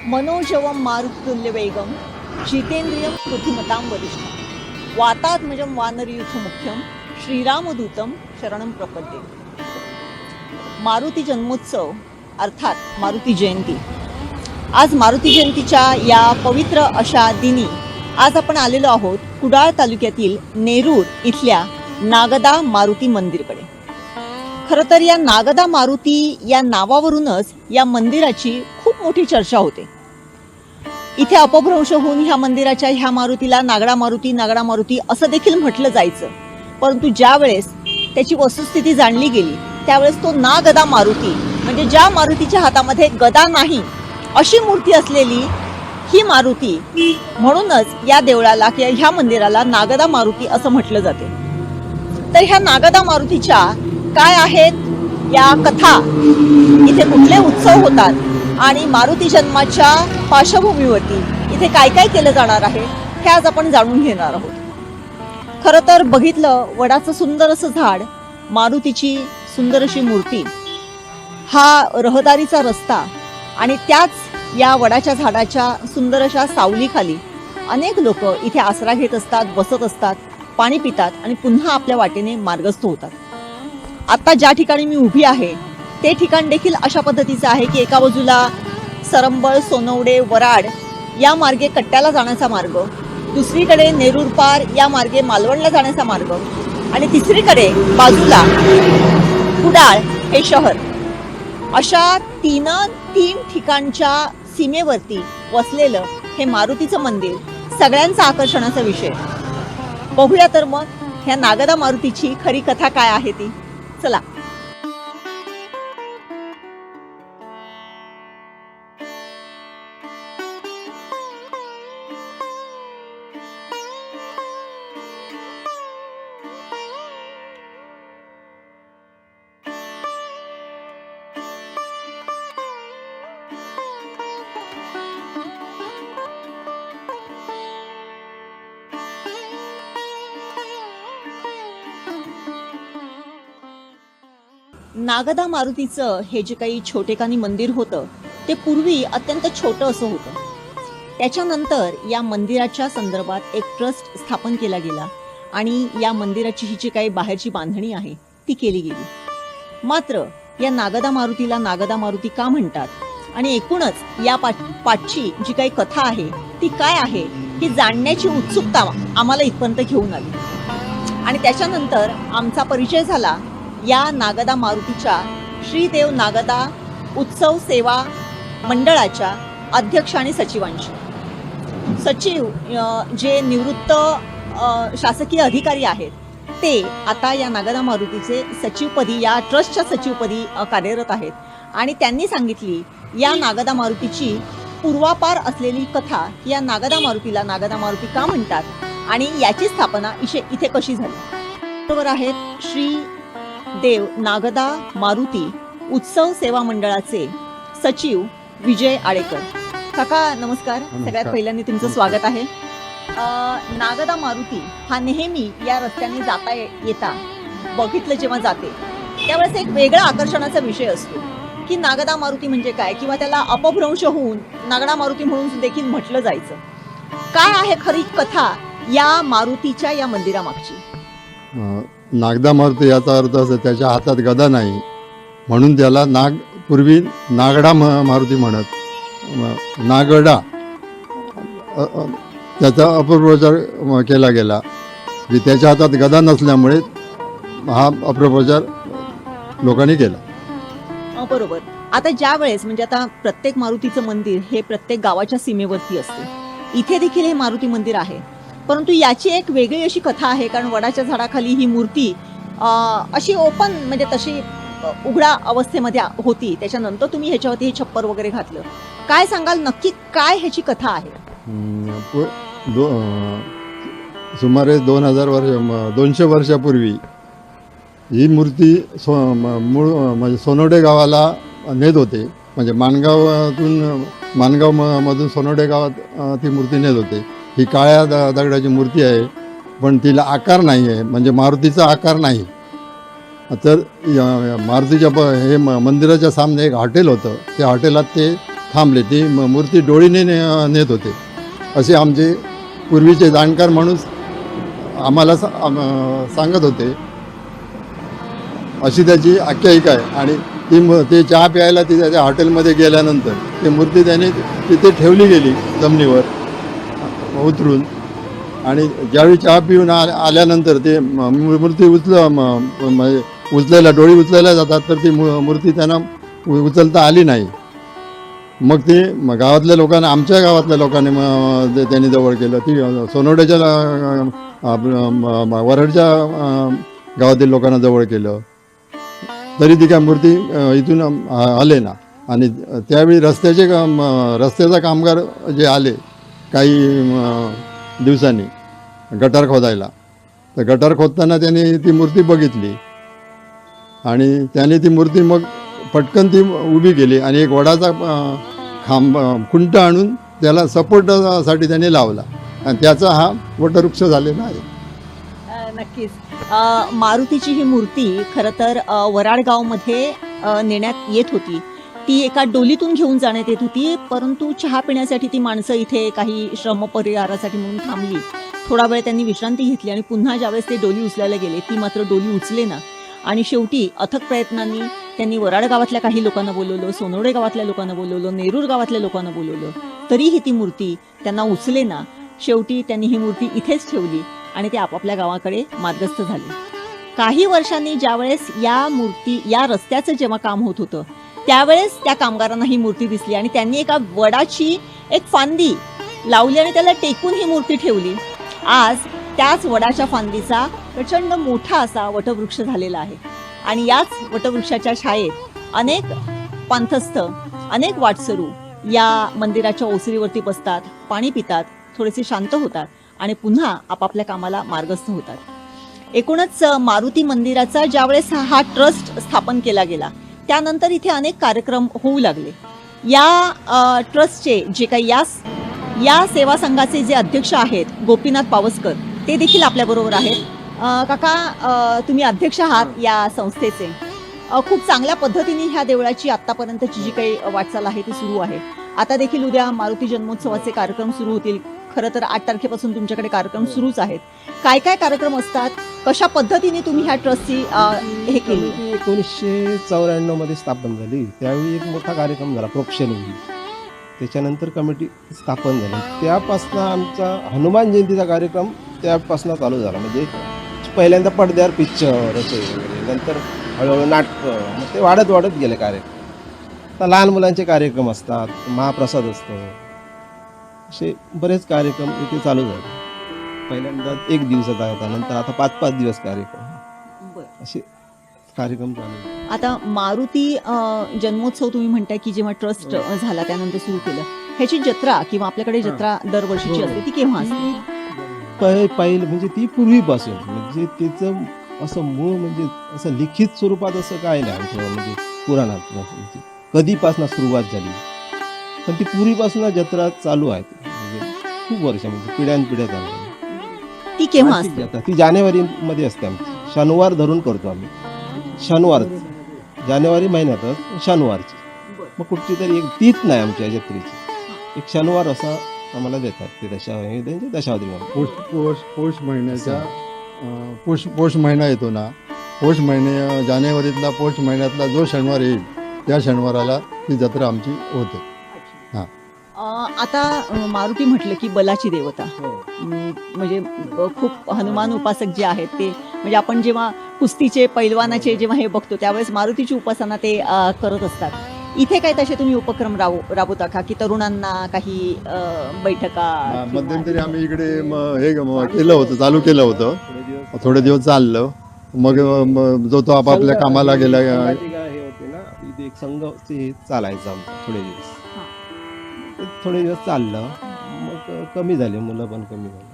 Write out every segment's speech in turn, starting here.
मनोजवं मारुतुल्यवेगं जितेंद्रियं बुद्धिमतां वरिष्ठं वातात्मजं वानरयूथमुख्यं श्रीरामदूतं शरणं प्रपद्ये. मारुती जन्मोत्सव अर्थात मारुती जयंती. आज मारुती जयंतीच्या या पवित्र अशा दिनी आज आपण आलेलो आहोत कुडाळ तालुक्यातील नेरूर इथल्या नागदा मारुती मंदिरकडे. खरं तर या नागदा मारुती या नावावरूनच या मंदिराची खूप मोठी चर्चा होते. इथे अपभ्रंश होऊन ह्या मंदिराच्या ह्या मारुतीला नागडा मारुती असं देखील म्हटलं जायचं. परंतु ज्या वेळेस त्याची वस्तुस्थिती जाणली गेली त्यावेळेस तो नागदा मारुती म्हणजे ज्या मारुतीच्या हातामध्ये गदा नाही अशी मूर्ती असलेली ही मारुती, म्हणूनच या देवळाला किंवा ह्या मंदिराला नागदा मारुती असं म्हटलं जाते. तर ह्या नागदा मारुतीच्या काय आहेत या कथा, इथे कुठले उत्सव होतात आणि मारुती जन्माच्या पार्श्वभूमीवरती इथे काय काय केलं जाणार आहे हे आज आपण जाणून घेणार आहोत. खरं तर बघितलं वडाचं सुंदर असं झाड, मारुतीची सुंदर अशी मूर्ती, हा रहदारीचा रस्ता आणि त्याच या वडाच्या झाडाच्या सुंदर अशा सावलीखाली अनेक लोक इथे आसरा घेत असतात, बसत असतात, पाणी पितात आणि पुन्हा आपल्या वाटेने मार्गस्थ होतात. आता ज्या ठिकाणी मी उभी आहे ते ठिकाण देखील अशा पद्धतीचं आहे की एका बाजूला सरंबळ, सोनवडे, वराड या मार्गे कट्ट्याला जाण्याचा मार्ग, दुसरीकडे नेरूर पार या मार्गे मालवणला जाण्याचा मार्ग आणि तिसरीकडे बाजूला कुडाळ हे शहर, अशा तीन ठिकाणच्या सीमेवरती वसलेलं हे मारुतीचं मंदिर सगळ्यांचा आकर्षणाचा विषय. बघूया तर मग ह्या नागदा मारुतीची खरी कथा काय आहे ती. चला. नागदा मारुतीचं हे जे काही छोटेखानी मंदिर होतं ते पूर्वी अत्यंत छोटं असं होतं. त्याच्यानंतर या मंदिराच्या संदर्भात एक ट्रस्ट स्थापन केला गेला आणि या मंदिराची ही जी काही बाहेरची बांधणी आहे ती केली गेली. मात्र या नागदा मारुतीला नागदा मारुती का म्हणतात आणि एकूणच या पाठची जी काही कथा आहे ती काय आहे ही जाणण्याची उत्सुकता आम्हाला इथपर्यंत घेऊन आली. आणि त्याच्यानंतर आमचा परिचय झाला या नागदा मारुतीच्या श्रीदेव नागदा उत्सव सेवा मंडळाच्या अध्यक्ष आणि सचिवांशी. सचिव जे निवृत्त शासकीय अधिकारी आहेत ते आता या नागदा मारुतीचे सचिवपदी, या ट्रस्टच्या सचिवपदी कार्यरत आहेत आणि त्यांनी सांगितली या नागदा मारुतीची पूर्वापार असलेली कथा, या नागदा मारुतीला नागदा मारुती का म्हणतात आणि याची स्थापना इथे कशी झाली. बरोबर आहेत श्री देव नागदा मारुती उत्सव सेवा मंडळाचे सचिव विजय आळेकर. काका नमस्कार. सगळ्यात पहिल्यांदा तुमचं स्वागत आहे. नागदा मारुती हा नेहमी या रस्त्याने जाता येता बघितलं जेव्हा जाते त्यावेळेस एक वेगळा आकर्षणाचा विषय असतो की नागदा मारुती म्हणजे काय, किंवा त्याला अपभ्रंश होऊन नागडा मारुती म्हणून देखील म्हटलं जायचं. काय आहे खरी कथा या मारुतीच्या या मंदिरामागची. नागदा मारुती याचा अर्थ असं त्याच्या हातात गदा नाही म्हणून त्याला पूर्वी नागडा मारुती म्हणत. नागडा त्याचा अपप्रचार केला गेला की त्याच्या हातात गदा नसल्यामुळे हा अपप्रचार लोकांनी केला. बरोबर. आता ज्या वेळेस म्हणजे आता प्रत्येक मारुतीचं मंदिर हे प्रत्येक गावाच्या सीमेवरती असते, इथे देखील हे मारुती मंदिर आहे. परंतु याची एक वेगळी अशी कथा आहे कारण वडाच्या झाडाखाली ही मूर्ती अशी ओपन म्हणजे तशी उघड्या अवस्थेमध्ये होती. त्याच्यानंतर तुम्ही ह्याच्यावरती हे छप्पर वगैरे घातलं. काय सांगाल नक्की काय ह्याची कथा आहे. सुमारे 200 वर्षापूर्वी ही मूर्ती मूळ म्हणजे सोनवडे गावाला नेत होते. म्हणजे माणगाव मधून सोनवडे गावात ती मूर्ती नेत होते. ही काळ्या दगडाची मूर्ती आहे पण तिला आकार नाही आहे, म्हणजे मारुतीचा आकार नाही. तर मारुतीच्या मंदिराच्या सामने एक हॉटेल होतं. त्या हॉटेलात ते थांबले. ती मूर्ती डोळीने नेत होते असे आमचे पूर्वीचे जाणकार माणूस आम्हाला सांगत होते. अशी त्याची आख्यायिका आहे. आणि ते चहा प्यायला ती त्याच्या हॉटेलमध्ये गेल्यानंतर ती मूर्ती त्याने तिथे ठेवली गेली जमिनीवर उतरून. आणि ज्यावेळी चहा पिऊन आल्यानंतर ते मूर्ती म्हणजे उचलायला डोळी उचलायला जातात तर ती मूर्ती त्यांना उचलता आली नाही. मग ते गावातल्या लोकांना आमच्या गावातल्या लोकांनी त्यांनी जवळ केलं. ती सोनवड्याच्या वरडच्या गावातील लोकांना जवळ केलं तरी ती काय मूर्ती इथून आले ना. आणि त्यावेळी रस्त्याचा कामगार जे आले काही दिवसांनी गटार खोदायला, तर गटार खोदताना त्यांनी ती मूर्ती बघितली आणि त्याने ती मूर्ती मग पटकन ती उभी केली आणि एक वडाचा खुंट आणून त्याला सपोर्टसाठी त्याने लावला आणि त्याचा हा वटवृक्ष झालेला आहे. नक्कीच. मारुतीची ही मूर्ती खरं तर वराडगावमध्ये नेण्यात येत होती. ती एका डोलीतून घेऊन जाण्यात येत होती, परंतु चहा पिण्यासाठी ती माणसं इथे काही श्रमपरिहारासाठी म्हणून थांबली. थोडा वेळ त्यांनी विश्रांती घेतली आणि पुन्हा ज्यावेळेस ते डोली उचलायला गेले ती मात्र डोली उचले ना. आणि शेवटी अथक प्रयत्नांनी त्यांनी वराड गावातल्या काही लोकांना बोलवलं, सोनवडे गावातल्या लोकांना बोलवलं, नेरूर गावातल्या लोकांना बोलवलं, तरीही ती मूर्ती त्यांना उचले ना. शेवटी त्यांनी ही मूर्ती इथेच ठेवली आणि ते आपापल्या गावाकडे मार्गस्थ झाले. काही वर्षांनी ज्यावेळेस या रस्त्याचं जेव्हा काम होत होतं त्यावेळेस त्या कामगारांना ही मूर्ती दिसली आणि त्यांनी एका वडाची एक फांदी लावली आणि त्याला टेकून ही मूर्ती ठेवली. आज त्याच वडाच्या फांदीचा प्रचंड मोठा असा वटवृक्ष झालेला आहे आणि याच वटवृक्षाच्या छायेत अनेक पंथस्थ, अनेक वाटसरू या मंदिराच्या ओसरीवरती बसतात, पाणी पितात, थोडेसे शांत होतात आणि पुन्हा आपापल्या कामाला मार्गस्थ होतात. एकूणच मारुती मंदिराचा ज्यावेळेस हा ट्रस्ट स्थापन केला गेला त्यानंतर इथे अनेक कार्यक्रम होऊ लागले. या ट्रस्टचे जे काही या सेवा संघाचे जे अध्यक्ष आहेत गोपीनाथ पावसकर ते देखील आपल्याबरोबर आहेत. काका, तुम्ही अध्यक्ष आहात या संस्थेचे. खूप चांगल्या पद्धतीने ह्या देवळाची आत्तापर्यंतची जी काही वाटचाल आहे ती सुरू आहे. आता देखील उद्या मारुती जन्मोत्सवाचे कार्यक्रम सुरू होतील. खरं तर 8 तारखेपासून तुमच्याकडे कार्यक्रम सुरूच आहेत. काय काय कार्यक्रम असतात, कशा पद्धतीने तुम्ही ह्या ट्रस्टची हे केली? 1994 मध्ये स्थापन झाली. त्यावेळी एक मोठा कार्यक्रम झाला, प्रोक्षण. त्याच्यानंतर कमिटी स्थापन झाली. त्यापासून आमचा हनुमान जयंतीचा कार्यक्रम त्यापासून चालू झाला. म्हणजे पहिल्यांदा पडद्यावर पिक्चर असे वगैरे, नंतर हळूहळू नाटकं, मग ते वाढत गेले कार्यक्रम. आता लहान मुलांचे कार्यक्रम असतात, महाप्रसाद असतो, असे बरेच कार्यक्रम इथे चालू झाले. पहिल्यांदा 1 दिवसाचा होता, नंतर आता 5-5 दिवस कार्यक्रम, असे कार्यक्रम चालू. आता मारुती जन्मोत्सव तुम्ही म्हणताय की जेव्हा ट्रस्ट झाला त्यानंतर सुरू केलं, ह्याची जत्रा किंवा आपल्याकडे जत्रा दरवर्षीची असते ती केव्हा असते? पहिलं म्हणजे ती पूर्वीपासून, म्हणजे तिचं असं मूळ म्हणजे असं लिखित स्वरूपात असं काय नाही आमच्या म्हणजे पुराणात, म्हणजे कधीपासून सुरुवात झाली, पण ती पूर्वीपासून जत्रा चालू आहे. म्हणजे खूप वर्ष, म्हणजे पिढ्यानपिढ्या चालू आहे. ती केव्हा असते? जत्रा ती जानेवारीमध्ये असते. आमची शनिवार धरून करतो आम्ही. शनिवार जानेवारी महिन्यातच शनिवारची. मग कुठची तरी एक तीच नाही आमच्या जत्रेची, एक शनिवार असा आम्हाला देतात ते दशावधी. पौष महिन्याच्या पौष महिना येतो ना, पौष महिने जानेवारीतला पौष महिन्यातला जो शनिवार येईल त्या शनिवाराला ही जत्रा आमची होते. हां. आता मारुती म्हटलं की बलाची देवता, म्हणजे खूप हनुमान उपासक जे आहेत ते, म्हणजे आपण जेव्हा कुस्तीचे पैलवानाचे जेव्हा हे बघतो त्यावेळेस मारुतीची उपासना ते करत असतात. इथे काय तसे तुम्ही उपक्रम राबवता का, की तरुणांना काही बैठका? मध्यंतरी आम्ही इकडे हे केलं होतं, चालू केलं होतं. थोडे दिवस चाललं, मग जो तो आपापल्या कामाला गेला. हे होते ना, इथे एक संघ चालायचं आमचं थोडे दिवस चाललं, मग कमी झाले, मुलं पण कमी झाली.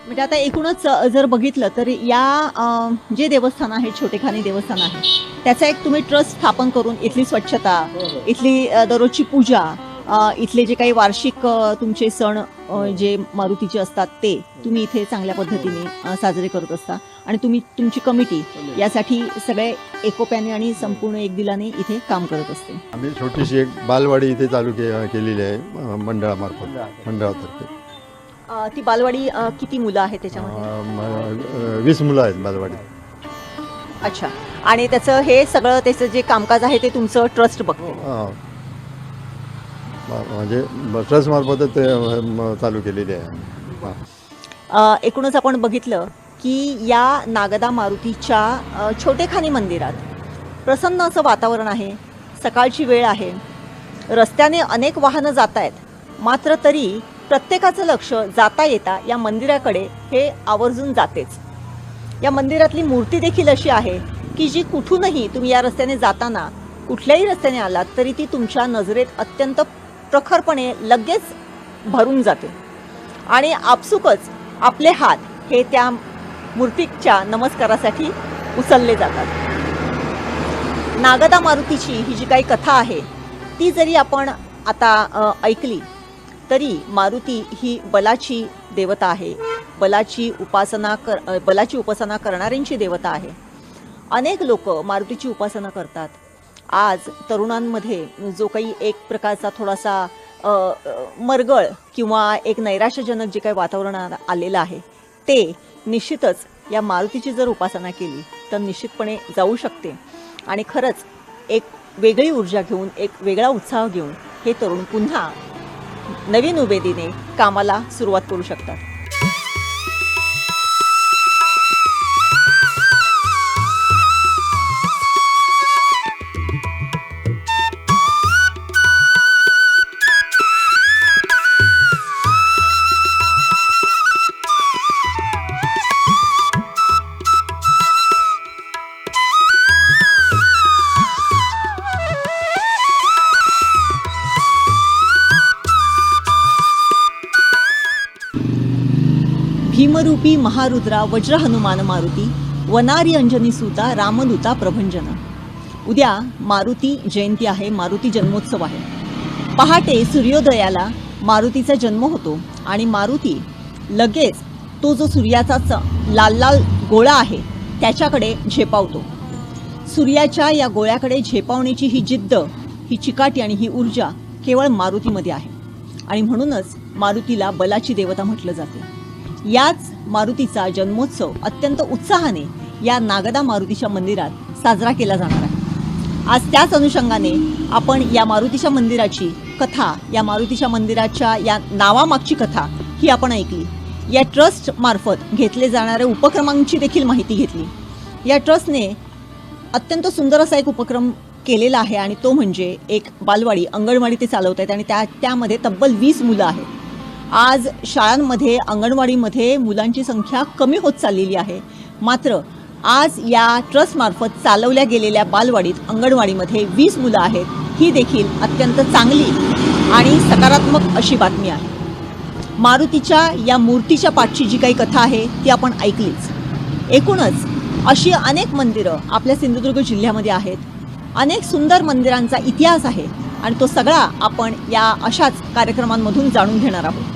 म्हणजे आता एकूणच जर बघितलं तर या जे देवस्थान आहे, छोटेखानी देवस्थान आहे, त्याचा एक तुम्ही ट्रस्ट स्थापन करून इथली स्वच्छता, इथली दररोजची पूजा इथले जे काही वार्षिक तुमचे सण जे मारुतीचे असतात ते तुम्ही इथे चांगल्या पद्धतीने साजरे करत असता आणि तुम्ही तुमची कमिटी यासाठी सगळे एकोप्याने आणि संपूर्ण एकदिलाने इथे काम करत असते. आम्ही छोटीशी एक बालवाडी इथे चालू केलेली आहे मंडळामार्फत, मंडळातर्फे. ती बालवाडी किती मुलं आहेत त्याच्यामध्ये? 20 मुलं आहेत बालवाडीत. अच्छा. आणि त्याचं हे सगळं त्याचं जे कामकाज आहे ते तुमचं ट्रस्ट बघते? म्हणजे ट्रस्ट मार्फतच ते चालू केलेली आहे. एकूणच आपण बघितलं की या नागदा मारुतीच्या छोटेखानी मंदिरात प्रसन्न असं वातावरण आहे. सकाळची वेळ आहे, रस्त्याने अनेक वाहनं जात आहेत, मात्र तरी प्रत्येकाचं लक्ष जाता येता या मंदिराकडे हे आवर्जून जातेच. या मंदिरातली मूर्ती देखील अशी आहे की जी कुठूनही तुम्ही या रस्त्याने जाताना कुठल्याही रस्त्याने आलात तरी ती तुमच्या नजरेत अत्यंत प्रखरपणे लगेच भरून जाते आणि आपसुकच आपले हात हे त्या मूर्तीच्या नमस्कारासाठी उचलले जातात. नागदा मारुतीची ही जी काही कथा आहे ती जरी आपण आता ऐकली तरी मारुती ही बलाची देवता आहे, बलाची उपासना करणाऱ्यांची देवता आहे. अनेक लोक मारुतीची उपासना करतात. आज तरुणांमध्ये जो काही एक प्रकारचा थोडासा मरगळ किंवा एक नैराश्यजनक जे काही वातावरण आलेलं आहे ते निश्चितच या मारुतीची जर उपासना केली तर निश्चितपणे जाऊ शकते आणि खरंच एक वेगळी ऊर्जा घेऊन, एक वेगळा उत्साह घेऊन हे तरुण पुन्हा नवीन उमेदीने कामाला सुरुवात करू शकतात. भीमरूपी महारुद्रा वज्र हनुमान मारुती वनारी अंजनी सुता रामदूता प्रभंजन. उद्या मारुती जयंती आहे, मारुती जन्मोत्सव आहे. पहाटे सूर्योदयाला मारुतीचा जन्म होतो आणि मारुती लगेच तो जो सूर्याचा लाल लाल गोळा आहे त्याच्याकडे झेपावतो. सूर्याच्या या गोळ्याकडे झेपावण्याची ही जिद्द, ही चिकाटी आणि ही ऊर्जा केवळ मारुतीमध्ये आहे आणि म्हणूनच मारुतीला बलाची देवता म्हटलं जाते. याच मारुतीचा जन्मोत्सव अत्यंत उत्साहाने या नागदा मारुतीच्या मंदिरात साजरा केला जाणार आहे. आज त्याच अनुषंगाने आपण या मारुतीच्या मंदिराची कथा, या मारुतीच्या मंदिराच्या या नावामागची कथा ही आपण ऐकली. या ट्रस्ट मार्फत घेतले जाणाऱ्या उपक्रमांची देखील माहिती घेतली. या ट्रस्टने अत्यंत सुंदर असा एक उपक्रम केलेला आहे आणि तो म्हणजे एक बालवाडी, अंगणवाडी ते चालवत आहेत आणि त्यामध्ये तब्बल 20 मुलं आहेत. आज शाळांमध्ये, अंगणवाडीमध्ये मुलांची संख्या कमी होत चाललेली आहे, मात्र आज या ट्रस्टमार्फत चालवल्या गेलेल्या बालवाडीत, अंगणवाडीमध्ये 20 मुलं आहेत. ही देखील अत्यंत चांगली आणि सकारात्मक अशी बातमी आहे. मारुतीच्या या मूर्तीच्या पाठची जी काही कथा आहे ती आपण ऐकलीच. एकूणच अशी अनेक मंदिरं आपल्या सिंधुदुर्ग जिल्ह्यामध्ये आहेत. अनेक सुंदर मंदिरांचा इतिहास आहे आणि तो सगळा आपण या अशाच कार्यक्रमांमधून जाणून घेणार आहोत.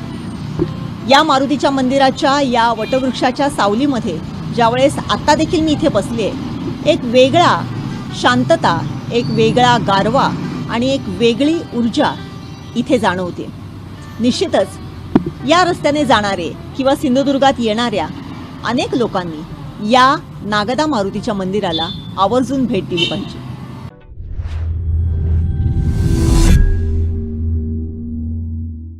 या मारुतीच्या मंदिराच्या या वटवृक्षाच्या सावलीमध्ये ज्यावेळेस आत्ता देखील मी इथे बसली आहे, एक वेगळा शांतता, एक वेगळा गारवा आणि एक वेगळी ऊर्जा इथे जाणवते. निश्चितच या रस्त्याने जाणारे किंवा सिंधुदुर्गात येणाऱ्या अनेक लोकांनी या नागदा मारुतीच्या मंदिराला आवर्जून भेट दिली पाहिजे.